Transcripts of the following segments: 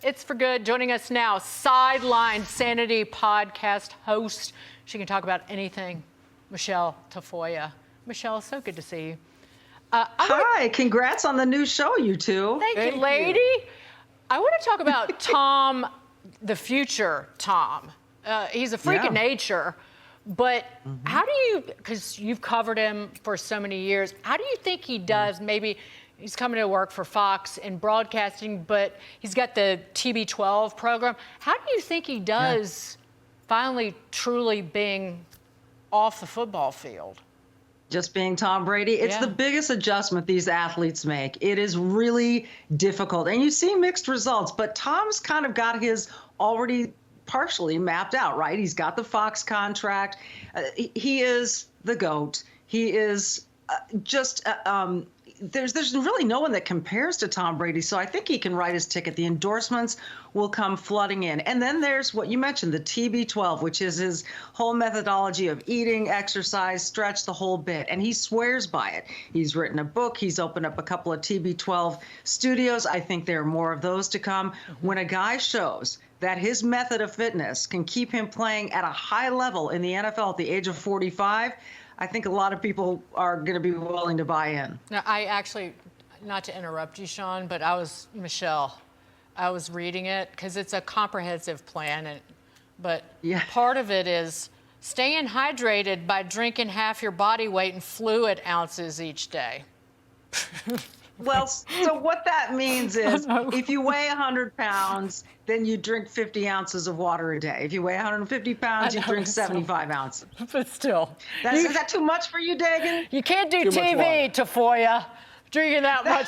It's for good. Joining us now, Sideline Sanity podcast host. She can talk about anything. Michelle Tafoya. Michelle, so good to see you. Hi, congrats on the new show, you two. Thank you, lady. I want to talk about Tom, the future Tom. He's a freak of nature, but how do you, because you've covered him for so many years, how do you think he does? Maybe he's coming to work for Fox in broadcasting, but he's got the TB12 program. How do you think he does finally truly being off the football field? Just being Tom Brady. It's the biggest adjustment these athletes make. It is really difficult. And you see mixed results, but Tom's kind of got his already partially mapped out, right? He's got the Fox contract. He is the GOAT. He is there's really no one that compares to Tom Brady. So I think he can write his ticket. The endorsements will come flooding in. And then there's what you mentioned, the TB12, which is his whole methodology of eating, exercise, stretch, the whole bit. And he swears by it. He's written a book. He's opened up a couple of TB12 studios. I think there are more of those to come. When a guy shows that his method of fitness can keep him playing at a high level in the NFL at the age of 45, I think a lot of people are going to be willing to buy in. Now, I actually, not to interrupt you, Sean, but Michelle, I was reading it because it's a comprehensive plan, but part of it is staying hydrated by drinking half your body weight in fluid ounces each day. Well, so what that means is if you weigh 100 pounds, then you drink 50 ounces of water a day. If you weigh 150 pounds, you drink 75 ounces. But still. Is that too much for you, Dagan? You can't do TV, Tafoya, drinking that much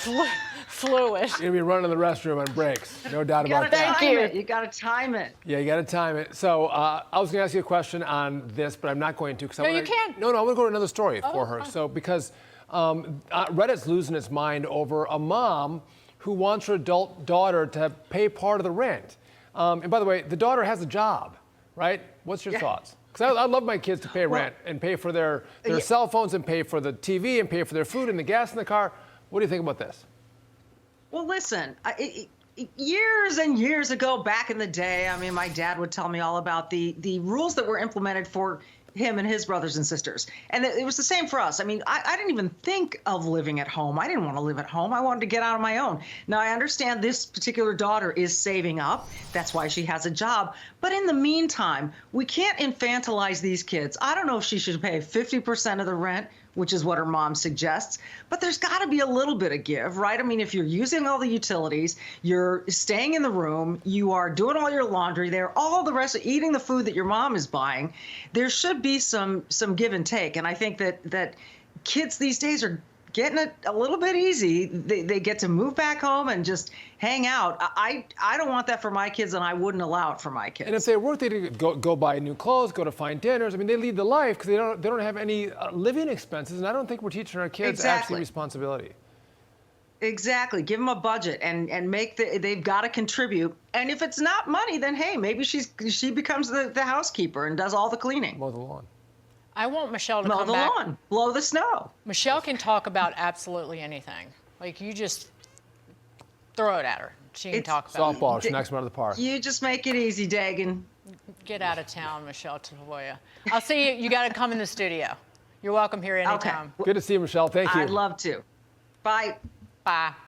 fluid. You're going to be running the restroom on breaks. No doubt about that. Thank you. You got to time it. Yeah, you got to time it. So I was going to ask you a question on this, but I'm not going to. No, you can't. No, I'm going to go to another story for her. So because Reddit's losing its mind over a mom who wants her adult daughter to pay part of the rent. And by the way, the daughter has a job, right? What's your thoughts? Because I love my kids to pay rent and pay for their cell phones and pay for the TV and pay for their food and the gas in the car. What do you think about this? Well, listen, years and years ago, back in the day, I mean, my dad would tell me all about the rules that were implemented for him and his brothers and sisters. And it was the same for us. I mean, I didn't even think of living at home. I didn't want to live at home. I wanted to get out on my own. Now, I understand this particular daughter is saving up. That's why she has a job. But in the meantime, we can't infantilize these kids. I don't know if she should pay 50% of the rent, which is what her mom suggests. But there's got to be a little bit of give, right? I mean, if you're using all the utilities, you're staying in the room, you are doing all your laundry there, all the rest, eating the food that your mom is buying, there should be some give and take. And I think that kids these days are getting it a little bit easy. They get to move back home and just hang out. I don't want that for my kids, and I wouldn't allow it for my kids. And if they work, they go buy new clothes, go to fine dinners. I mean, they lead the life because they don't have any living expenses, and I don't think we're teaching our kids actually responsibility. Exactly. Give them a budget and they've got to contribute. And if it's not money, then hey, maybe she becomes the housekeeper and does all the cleaning. Mow the lawn. I want Michelle to Mow come the back. lawn, blow the snow. Michelle can talk about absolutely anything. Like, you just throw it at her. She can talk about softball. She knocks them out of the park. You just make it easy, Dagan. Get out of town, Michelle Tafoya. I'll see you. You got to come in the studio. You're welcome here anytime. Good to see you, Michelle. Thank you. I'd love to. Bye. Bye.